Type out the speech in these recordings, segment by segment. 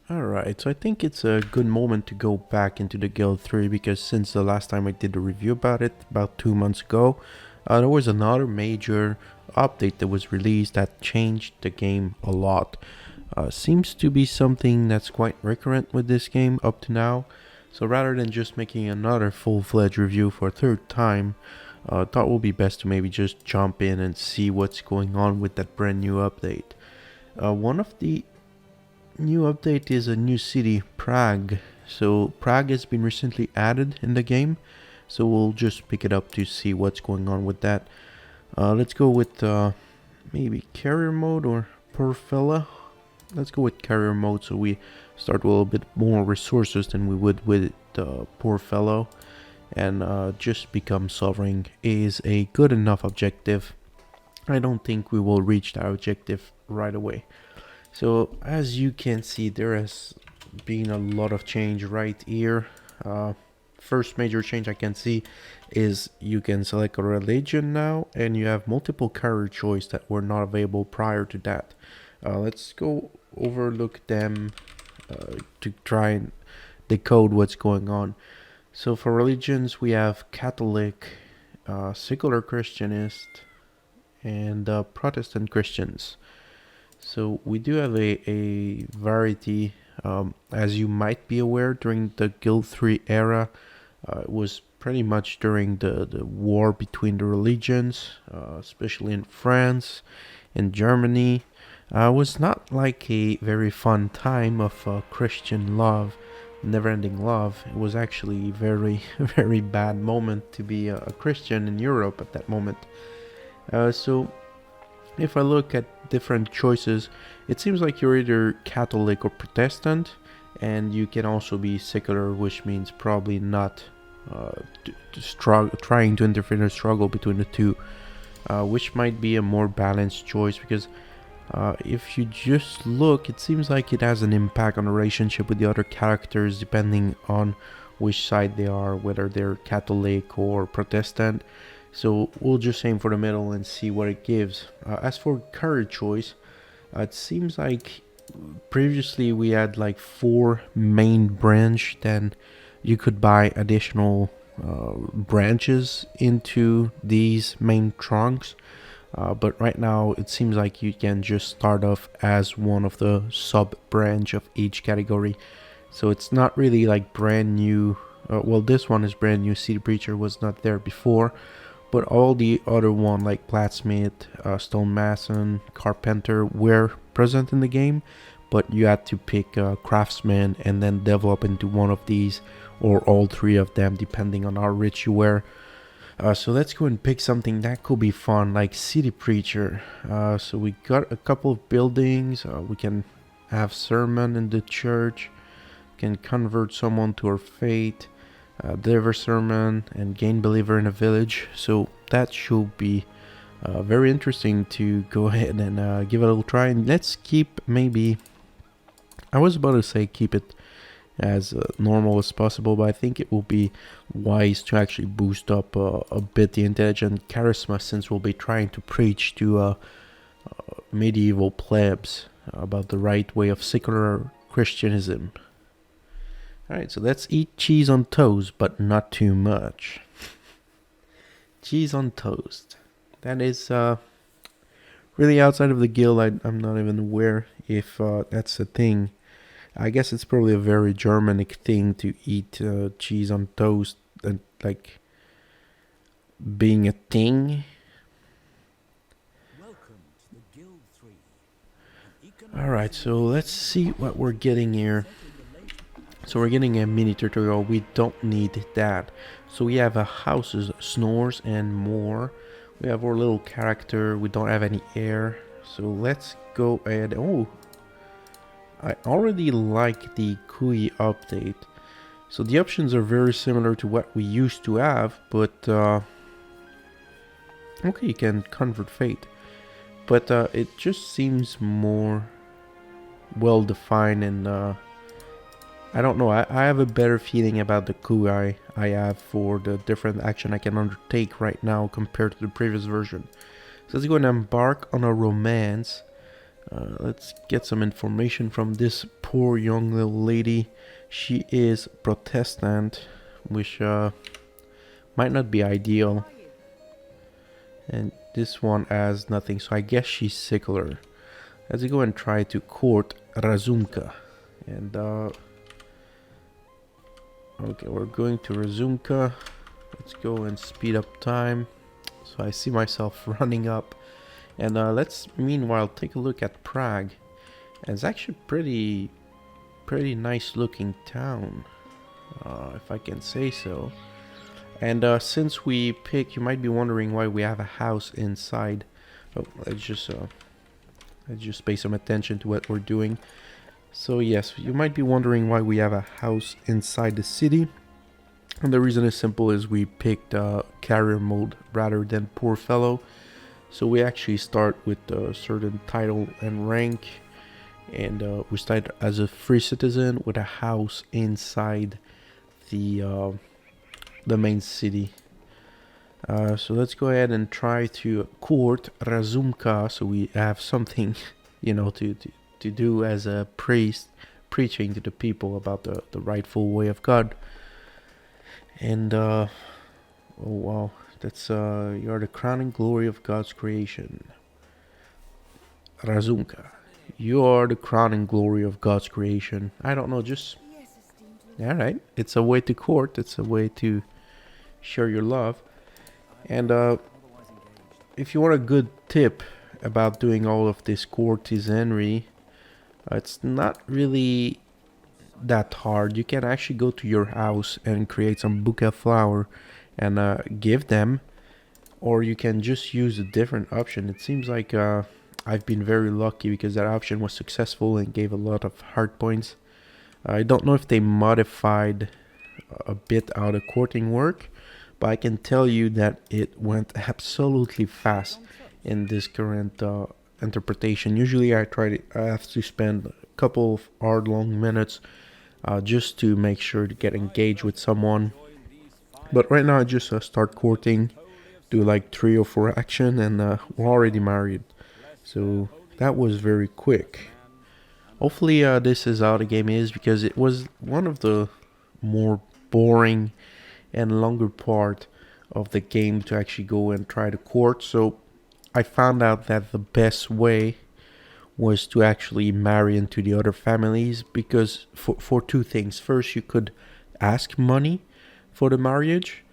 Alright, so I think it's a good moment to go back into the Guild 3 because since the last time I did a review about it, about 2 months ago, there was another major update that was released that changed the game a lot. Seems to be something that's quite recurrent with this game up to now, so rather than just making another full-fledged review for a third time, thought it would be best to maybe just jump in and see what's going on with that brand new update. One of the new update is a new city, Prague. So Prague has been recently added in the game. So we'll just pick it up to see what's going on with that. Let's go with maybe carrier mode or poor fella. Let's go with carrier mode so we start with a little bit more resources than we would with poor fellow. And just become sovereign is a good enough objective. I don't think we will reach that objective right away. So as you can see, there has been a lot of change right here. First major change I can see is you can select a religion now, and you have multiple career choice that were not available prior to that. Let's go overlook them to try and decode what's going on. So for religions, we have Catholic, secular Christianist, and Protestant Christians. So we do have a variety. As you might be aware, during the Guild 3 era, it was pretty much during the war between the religions, especially in France and Germany. Was not like a very fun time of Christian love, never-ending love. It was actually very, very bad moment to be a Christian in Europe at that moment. So if I look at different choices, it seems like you're either Catholic or Protestant, and you can also be secular, which means probably not trying to interfere in a struggle between the two, which might be a more balanced choice because if you just look, it seems like it has an impact on the relationship with the other characters depending on which side they are, whether they're Catholic or Protestant. So we'll just aim for the middle and see what it gives. As for career choice, it seems like previously we had like 4 main branch, then you could buy additional branches into these main trunks. But right now it seems like you can just start off as one of the sub branch of each category. So it's not really like brand new. Well, this one is brand new. City Preacher was not there before. But all the other one like blacksmith, stonemason, carpenter were present in the game, but you had to pick a craftsman and then develop into one of these or all 3 of them depending on how rich you were. So let's go and pick something that could be fun like city preacher. So we got a couple of buildings. We can have sermon in the church, can convert someone to our faith, deliver sermon, and gain believer in a village. So that should be very interesting to go ahead and give it a little try. And let's keep maybe, I was about to say keep it as normal as possible, but I think it will be wise to actually boost up a bit the intelligence charisma, since we'll be trying to preach to medieval plebs about the right way of secular Christianism. Alright, so let's eat cheese on toast, but not too much. Cheese on toast. That is really outside of the guild. I'm not even aware if that's a thing. I guess it's probably a very Germanic thing to eat cheese on toast, and like being a thing. Alright, so let's see what we're getting here. So we're getting a mini tutorial. We don't need that. So we have a houses, snores, and more. We have our little character. We don't have any air. So let's go ahead. Oh, I already like the GUI update. So the options are very similar to what we used to have, but okay, you can convert fate, but it just seems more well defined, and I don't know, I have a better feeling about the GUI I have for the different action I can undertake right now compared to the previous version. So let's go and embark on a romance. Let's get some information from this poor young little lady. She is Protestant, which might not be ideal. And this one has nothing, so I guess she's secular. Let's go and try to court Razumka. And okay, we're going to Razumka. Let's go and speed up time. So I see myself running up. And let's meanwhile take a look at Prague. And it's actually pretty nice looking town, if I can say so. And since we pick, you might be wondering why we have a house inside. Oh, let's just pay some attention to what we're doing. So yes, you might be wondering why we have a house inside the city. And the reason is simple, is we picked carrier mode rather than poor fellow. So we actually start with a certain title and rank. And we start as a free citizen with a house inside the main city. So let's go ahead and try to court Razumka, so we have something, to do as a priest, preaching to the people about the rightful way of God. And oh wow, that's you are the crowning glory of God's creation. Razumka, you are the crowning glory of God's creation. I don't know, just alright. It's a way to court, it's a way to share your love. And if you want a good tip about doing all of this courtisanry, it's not really that hard. You can actually go to your house and create some bouquet flower and give them, or you can just use a different option. It seems like I've been very lucky because that option was successful and gave a lot of heart points. I don't know if they modified a bit how the courting work, but I can tell you that it went absolutely fast in this current interpretation. Usually I have to spend a couple of hard-long minutes just to make sure to get engaged with someone. But right now I just start courting, do like 3 or 4 action, and we're already married. So that was very quick. Hopefully this is how the game is, because it was one of the more boring and longer part of the game to actually go and try to court. So I found out that the best way was to actually marry into the other families, because for 2 things. First, you could ask money for the marriage,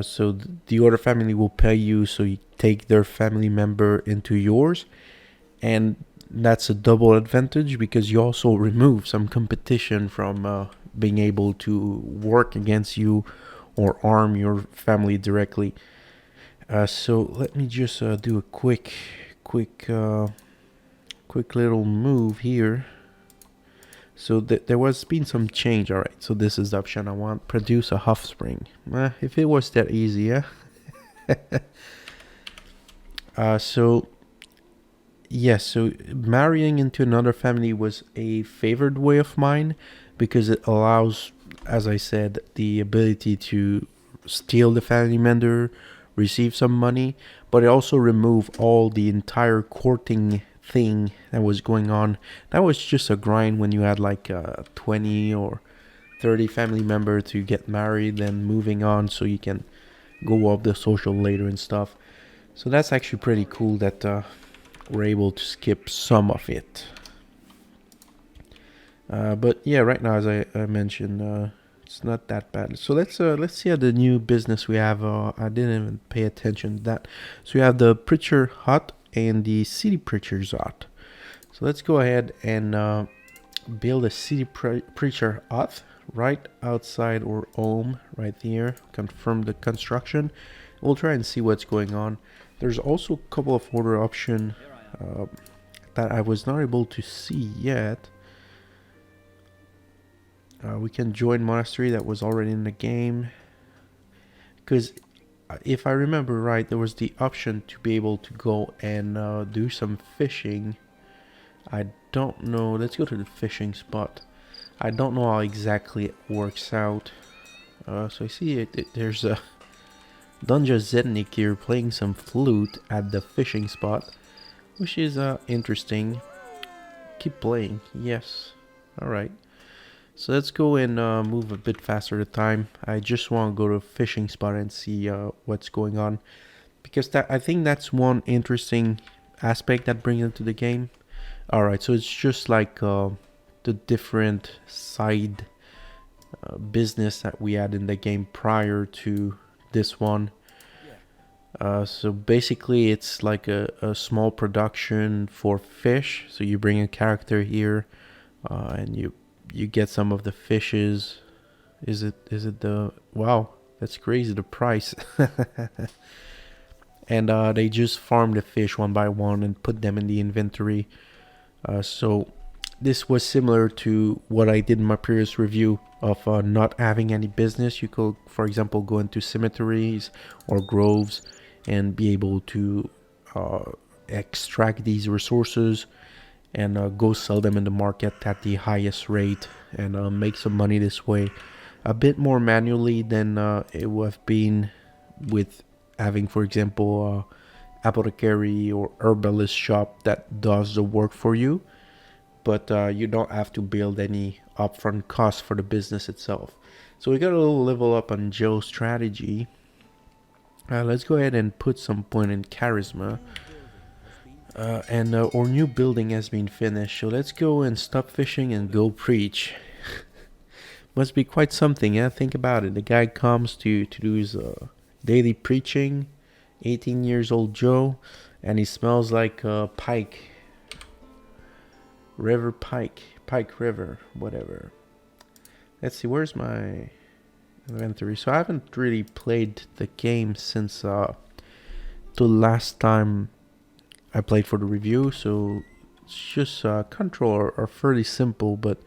so the other family will pay you, so you take their family member into yours, and that's a double advantage because you also remove some competition from being able to work against you or arm your family directly. So let me just do a quick little move here. So there was been some change. All right, so this is the option I want: produce a offspring. If it was that easy, yeah. So yes, so marrying into another family was a favored way of mine because it allows, as I said, the ability to steal the family member, receive some money, but it also remove all the entire courting thing that was going on. That was just a grind when you had like 20 or 30 family member to get married, then moving on so you can go up the social ladder and stuff. So that's actually pretty cool that we're able to skip some of it. But yeah, right now, as I mentioned, it's not that bad. So let's see how the new business we have. I didn't even pay attention to that. So we have the preacher hut and the city preacher's hut. So let's go ahead and build a city preacher hut right outside our home, right here. Confirm the construction. We'll try and see what's going on. There's also a couple of order options that I was not able to see yet. We can join monastery that was already in the game, because if I remember right, there was the option to be able to go and do some fishing. I don't know. Let's go to the fishing spot. I don't know how exactly it works out. So I see there's a Donja Zednik here playing some flute at the fishing spot, which is interesting. Keep playing, yes. All right. So let's go and move a bit faster to time. I just want to go to a fishing spot and see what's going on, because I think that's one interesting aspect that brings into the game. All right, so it's just like the different side business that we had in the game prior to this one. So basically, it's like a small production for fish. So you bring a character here, and you get some of the fishes. Is it the wow? That's crazy, the price. And they just farm the fish one by one and put them in the inventory. So this was similar to what I did in my previous review of not having any business. You could, for example, go into cemeteries or groves and be able to uh, extract these resources and go sell them in the market at the highest rate and make some money this way. A bit more manually than it would have been with having, for example, apothecary or herbalist shop that does the work for you, but you don't have to build any upfront costs for the business itself. So we got a little level up on geostrategy. Let's go ahead and put some point in charisma. And our new building has been finished. So let's go and stop fishing and go preach. Must be quite something, yeah? Think about it. The guy comes to do his daily preaching. 18 years old Joe. And he smells like pike. River pike. Pike river. Whatever. Let's see. Where's my inventory? So I haven't really played the game since the last time I played for the review. So it's just control are fairly simple, but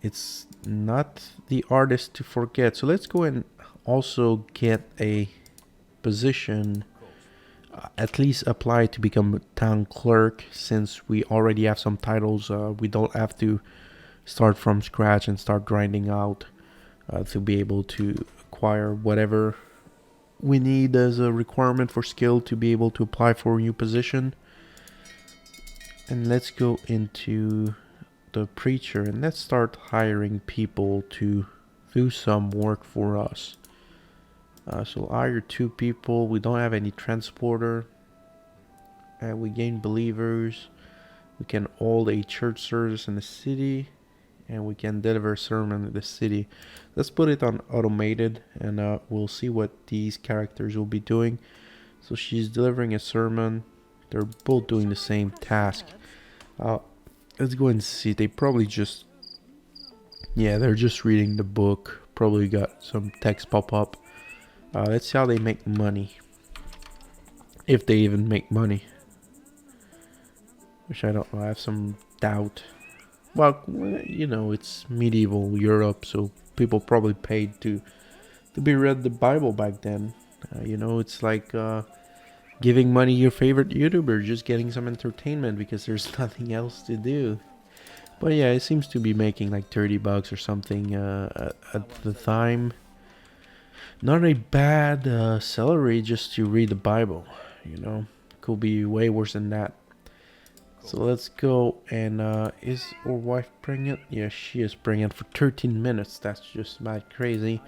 it's not the hardest to forget. So let's go and also get a position, at least apply to become town clerk, since we already have some titles. We don't have to start from scratch and start grinding out to be able to acquire whatever we need as a requirement for skill to be able to apply for a new position. And let's go into the preacher and let's start hiring people to do some work for us. So hire 2 people. We don't have any transporter. And we gain believers. We can hold a church service in the city. And we can deliver a sermon in the city. Let's put it on automated and we'll see what these characters will be doing. So she's delivering a sermon. They're both doing the same task. Let's go and see. They probably just... yeah, they're just reading the book. Probably got some text pop up. Let's see how they make money. If they even make money. Which I don't know. I have some doubt. Well, you know, it's medieval Europe, so people probably paid to be read the Bible back then. You know, it's like giving money your favorite YouTuber, just getting some entertainment because there's nothing else to do. But yeah, it seems to be making like $30 or something at the time. Not a bad salary just to read the Bible, you know. Could be way worse than that. So let's go and is our wife pregnant? Yeah, she is pregnant for 13 minutes. That's just mad crazy.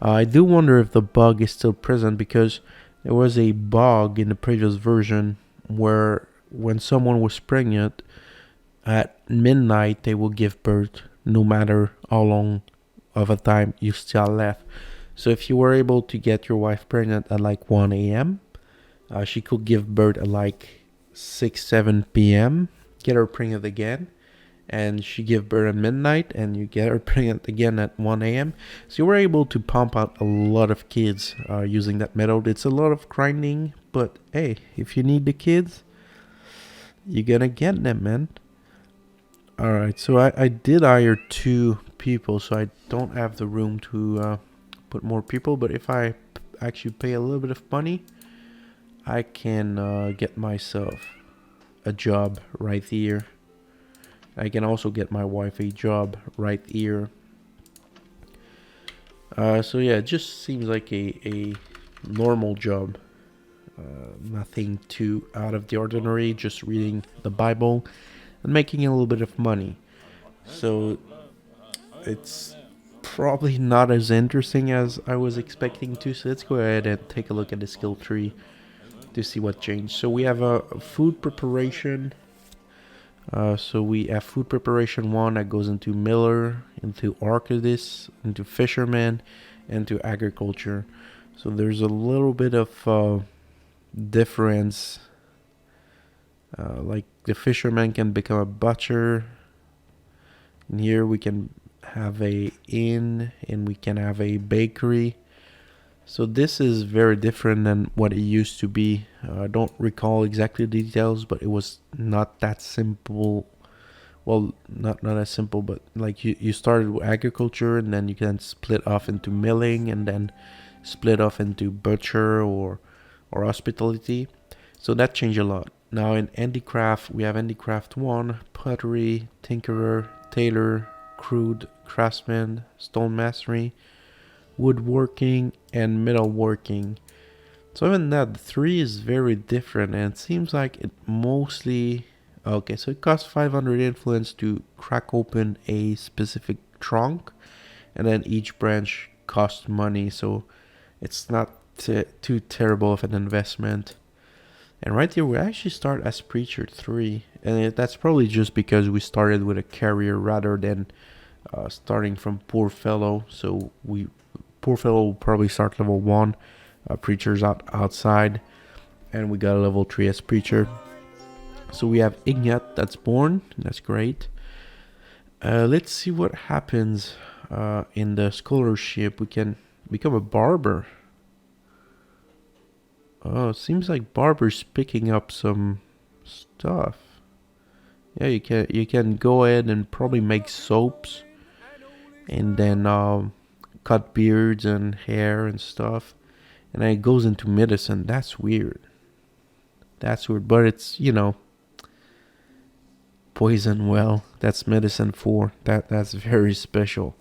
I do wonder if the bug is still present, because there was a bug in the previous version where when someone was pregnant at midnight, they will give birth no matter how long of a time you still left. So if you were able to get your wife pregnant at like 1 a.m., she could give birth at like 6-7 p.m., get her pregnant again, and she give birth at midnight, and you get her pregnant again at 1 a.m. So you were able to pump out a lot of kids using that method. It's a lot of grinding, but hey, if you need the kids, you're gonna get them, man. Alright, so I did hire 2 people, so I don't have the room to put more people, but if I actually pay a little bit of money, I can get myself a job right here. I can also get my wife a job right here. So yeah, it just seems like a normal job. Nothing too out of the ordinary, just reading the Bible and making a little bit of money. So it's probably not as interesting as I was expecting to. So let's go ahead and take a look at the skill tree to see what changed. So we have a food preparation. So we have food preparation one that goes into miller, into archivist, into fisherman, and to agriculture. So there's a little bit of difference. Like the fisherman can become a butcher. And here we can have a inn and we can have a bakery. So this is very different than what it used to be. I don't recall exactly the details, but it was not that simple. Well, not as simple, but like you started with agriculture and then you can split off into milling and then split off into butcher or hospitality. So that changed a lot. Now in handicraft, we have handicraft 1, pottery, tinkerer, tailor, crude, craftsman, stone mastery, woodworking, and metalworking. So even that, the 3 is very different and it seems like it mostly... Okay, so it costs 500 influence to crack open a specific trunk, and then each branch costs money, so it's not too terrible of an investment. And right here, we actually start as Preacher 3, and that's probably just because we started with a carrier rather than starting from Poor Fellow. So Poor Fellow will probably start level 1, Preacher's outside, and we got a level 3 as Preacher. So we have Ignat that's born. That's great. Let's see what happens in the scholarship. We can become a barber. Oh, it seems like barber's picking up some stuff. Yeah, you can go ahead and probably make soaps, and then cut beards and hair and stuff. And then it goes into medicine. That's weird. That's weird, but it's poison well. That's medicine 4. That's very special.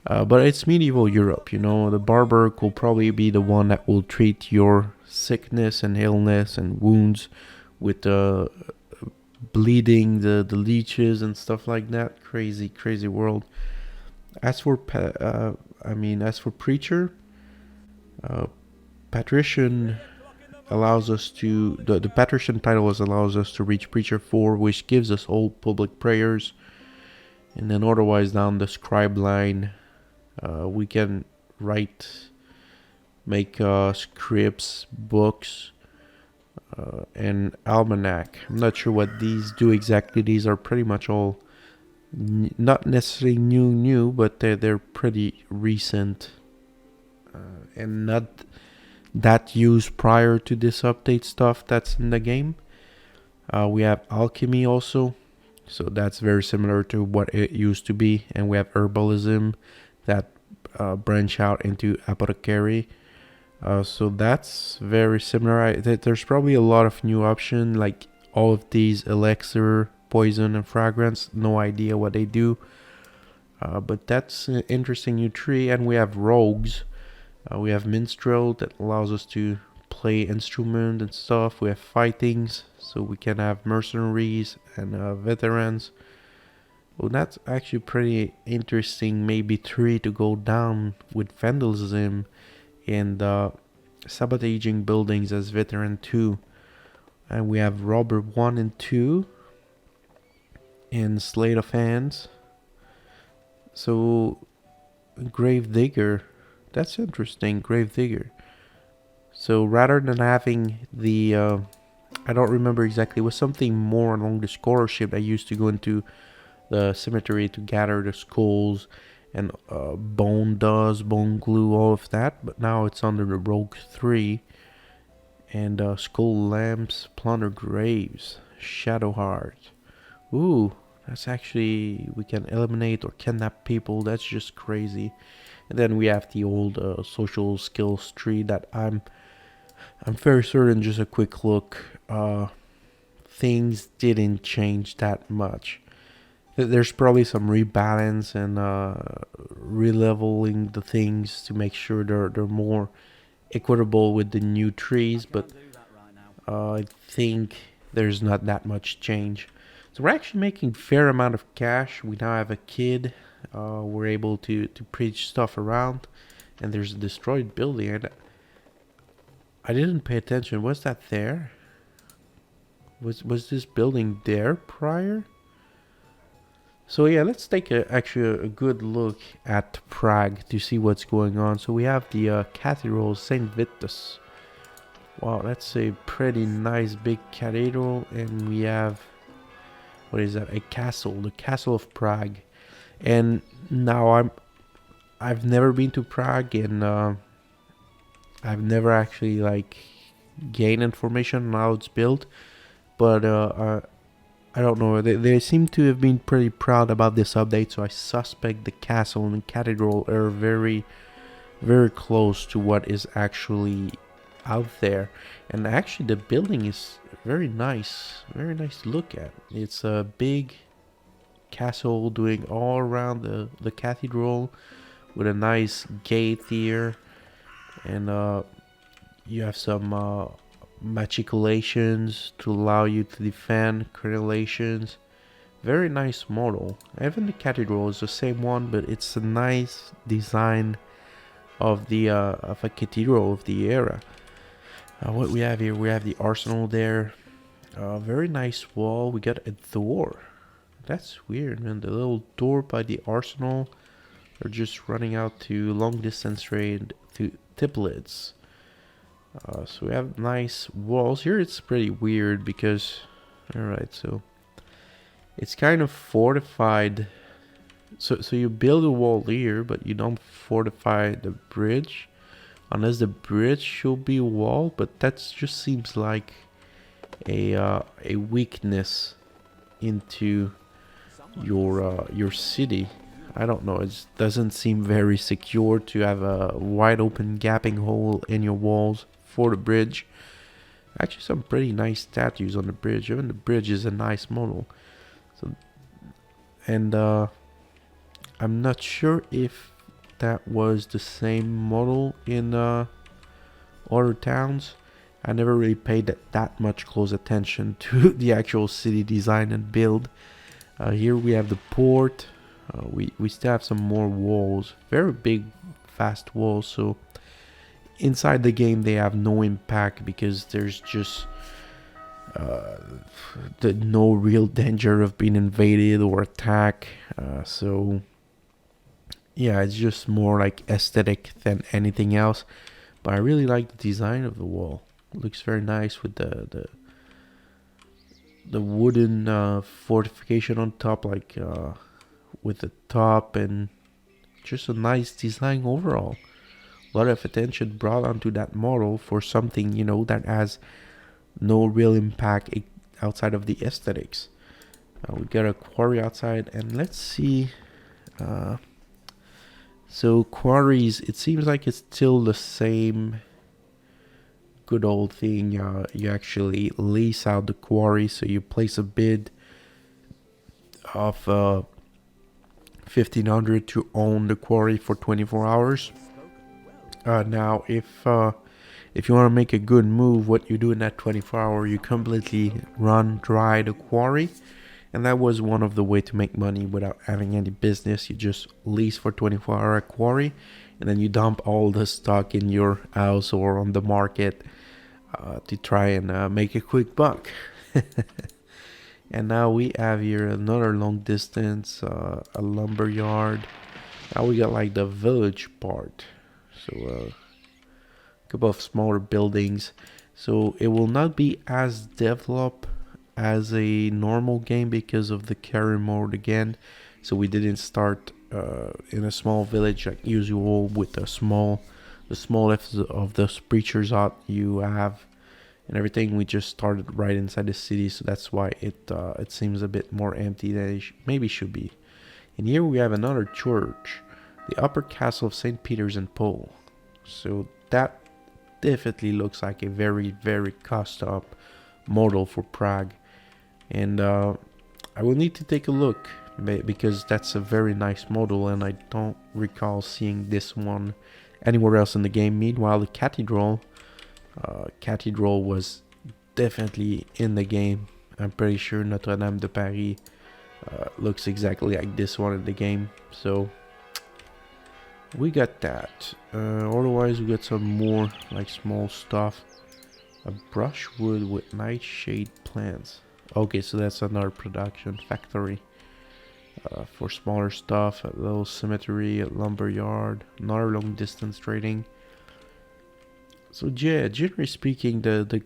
But it's medieval Europe. The barber could probably be the one that will treat your sickness and illness and wounds with bleeding, the leeches and stuff like that. Crazy world. As for as for preacher, uh, patrician allows us to the patrician title allows us to reach preacher 4, which gives us all public prayers, and then otherwise down the scribe line, we can make scripts, books, and almanac. I'm not sure what these do exactly. These are pretty much all not necessarily new, but they're pretty recent and not that used prior to this update stuff that's in the game. We have alchemy also, so that's very similar to what it used to be, and we have herbalism that branch out into apothecary. So that's very similar. There's probably a lot of new options, like all of these elixir, poison, and fragrance. No idea what they do, but that's an interesting new tree. And we have rogues. We have minstrel that allows us to play instrument and stuff. We have fightings, so we can have mercenaries and veterans. Well, that's actually pretty interesting. Maybe 3 to go down with vandalism and sabotaging buildings as veteran 2. And we have robber 1 and 2 and sleight of hands. So grave digger, that's interesting. Grave digger. So rather than having the I don't remember exactly, it was something more along the scholarship that used to go into the cemetery to gather the skulls and bone dust, bone glue, all of that. But now it's under the Rogue 3. And skull lamps, plunder graves, shadow heart. Ooh, that's actually, we can eliminate or kidnap people. That's just crazy. And then we have the old social skills tree that I'm very certain, just a quick look, things didn't change that much. There's probably some rebalance and releveling the things to make sure they're more equitable with the new trees, but I think there's not that much change. So we're actually making fair amount of cash. We now have a kid. We're able to preach stuff around, and there's a destroyed building. And I didn't pay attention. Was that there? Was this building there prior? So yeah, let's take actually a good look at Prague to see what's going on. So we have the Cathedral Saint Vitus. Wow, that's a pretty nice big cathedral, and we have, what is that? A castle, the Castle of Prague. And now I've never been to Prague, and I've never actually like gained information on how it's built. But I don't know. They seem to have been pretty proud about this update, so I suspect the castle and the cathedral are very, very close to what is actually out there. And actually, the building is very nice to look at. It's a big castle doing all around the cathedral with a nice gate here, and you have some machicolations to allow you to defend crenellations. Very nice model. Even the cathedral is the same one, but it's a nice design of the of a cathedral of the era. What we have here, we have the arsenal there. Very nice wall. We got a door. That's weird, man. The little door by the arsenal are just running out to long distance trade to Tiplitz. So we have nice walls here. It's pretty weird because, alright, so it's kind of fortified. So you build a wall here, but you don't fortify the bridge, unless the bridge should be a wall. But that just seems like a weakness into your city. I don't know. It doesn't seem very secure to have a wide open gapping hole in your walls for the bridge. Actually, some pretty nice statues on the bridge. Even the bridge is a nice model. So, and I'm not sure if that was the same model in other towns. I never really paid that much close attention to the actual city design and build. Here we have the port. We still have some more walls. Very big, fast walls. So inside the game they have no impact because there's just no real danger of being invaded or attacked. So yeah, it's just more like aesthetic than anything else. But I really like the design of the wall. It looks very nice with the wooden fortification on top, like with the top, and just a nice design overall. A lot of attention brought onto that model for something, you know, that has no real impact outside of the aesthetics. We got a quarry outside, and let's see. So quarries, it seems like it's still the same good old thing. You actually lease out the quarry, so you place a bid of 1,500 to own the quarry for 24 hours. Now, if you want to make a good move, what you do in that 24 hour, you completely run dry the quarry. And that was one of the way to make money without having any business. You just lease for 24 hour quarry, and then you dump all the stock in your house or on the market to try and make a quick buck. And now we have here another long distance, a lumber yard. Now we got like the village part. So a couple of smaller buildings. So it will not be as developed as a normal game because of the carry mode again. So we didn't start in a small village like usual with the smallest of the preachers out you have and everything. We just started right inside the city, so that's why it seems a bit more empty than it maybe should be. And here we have another church, the Upper Castle of St. Peter's and Paul. So that definitely looks like a very, very custom model for Prague. And I will need to take a look because that's a very nice model, and I don't recall seeing this one anywhere else in the game. Meanwhile, the cathedral was definitely in the game I'm pretty sure Notre Dame de Paris looks exactly like this one in the game. So we got that. Otherwise, we got some more like small stuff. A brushwood with nightshade plants. Okay, so that's another production factory. For smaller stuff, a little cemetery, a lumber yard, another long distance trading. So yeah, generally speaking, the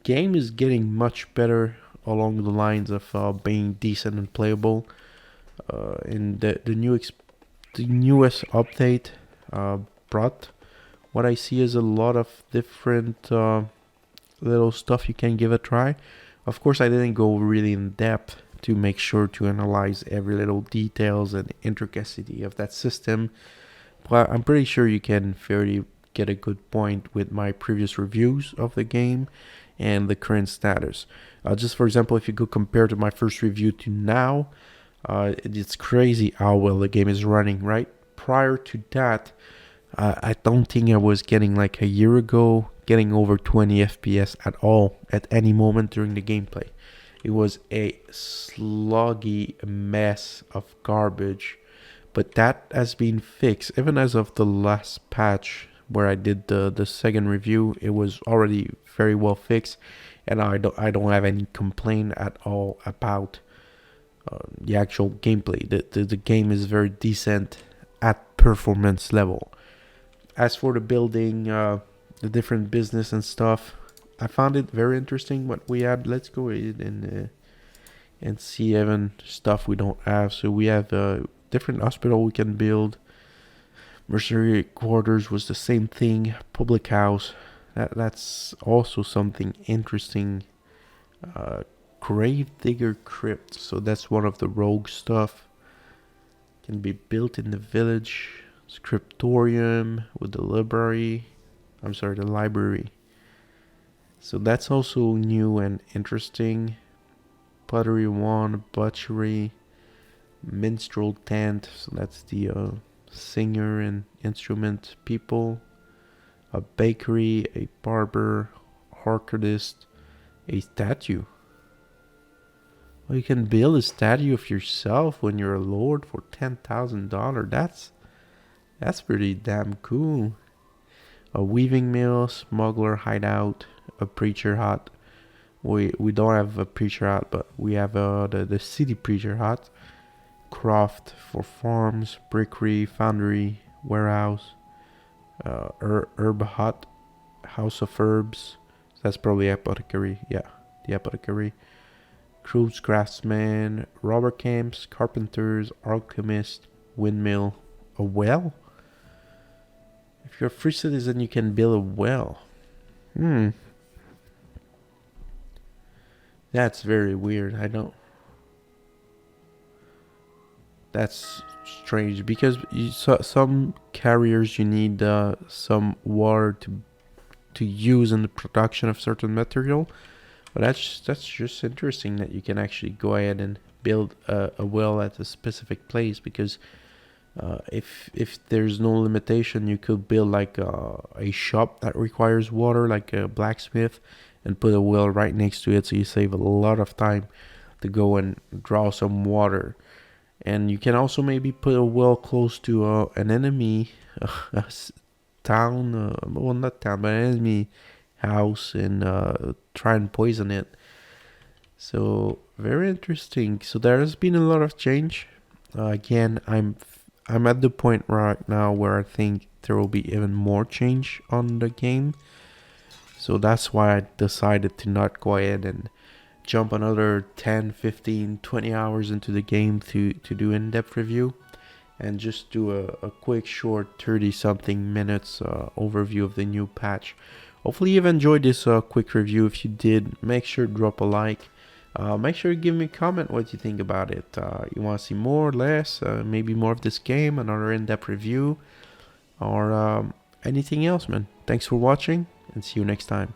game is getting much better along the lines of being decent and playable. And the newest update brought what I see is a lot of different little stuff you can give a try. Of course, I didn't go really in depth to make sure to analyze every little details and intricacy of that system, but I'm pretty sure you can fairly get a good point with my previous reviews of the game and the current status. Just for example, if you go compare to my first review to now, it's crazy how well the game is running, right? Prior to that, I don't think I was getting like a year ago getting over 20 FPS at all at any moment during the gameplay. It was a sluggy mess of garbage, but that has been fixed. Even as of the last patch where I did the second review, it was already very well fixed, and I don't have any complaint at all about the actual gameplay. The game is very decent at performance level. As for the building, the different business and stuff, I found it very interesting what we had. Let's go ahead and see even stuff we don't have. So we have a different hospital we can build. Mercenary quarters was the same thing. Public house, that's also something interesting. Grave digger crypt, so that's one of the rogue stuff. Can be built in the village. Scriptorium with the library. The library. So that's also new and interesting. Pottery one, butchery, minstrel tent. So that's the singer and instrument people. A bakery, a barber, harpist, a statue. Well, you can build a statue of yourself when you're a lord for $10,000. That's pretty damn cool. A weaving mill, smuggler hideout, a preacher hut. We don't have a preacher hut, but we have the city preacher hut. Croft for farms, brickery, foundry, warehouse, herb hut, house of herbs. That's probably apothecary. Yeah, the apothecary. Cruise craftsman, robber camps, carpenters, alchemist, windmill, a well. If you're a free citizen, you can build a well. That's very weird. That's strange because some carriers you need some water to use in the production of certain material. But that's just interesting that you can actually go ahead and build a well at a specific place, because if there's no limitation, you could build like a shop that requires water, like a blacksmith, and put a well right next to it, so you save a lot of time to go and draw some water. And you can also maybe put a well close to an enemy town, well, not town, but an enemy house, and try and poison it. So very interesting. So there has been a lot of change. Again, I'm at the point right now where I think there will be even more change on the game. So that's why I decided to not go ahead and jump another 10, 15, 20 hours into the game to do in-depth review, and just do a quick short 30 something minutes overview of the new patch. Hopefully you've enjoyed this quick review. If you did, make sure to drop a like. Make sure to give me a comment what you think about it. You want to see more or less, maybe more of this game, another in-depth review, or anything else, man. Thanks for watching, and see you next time.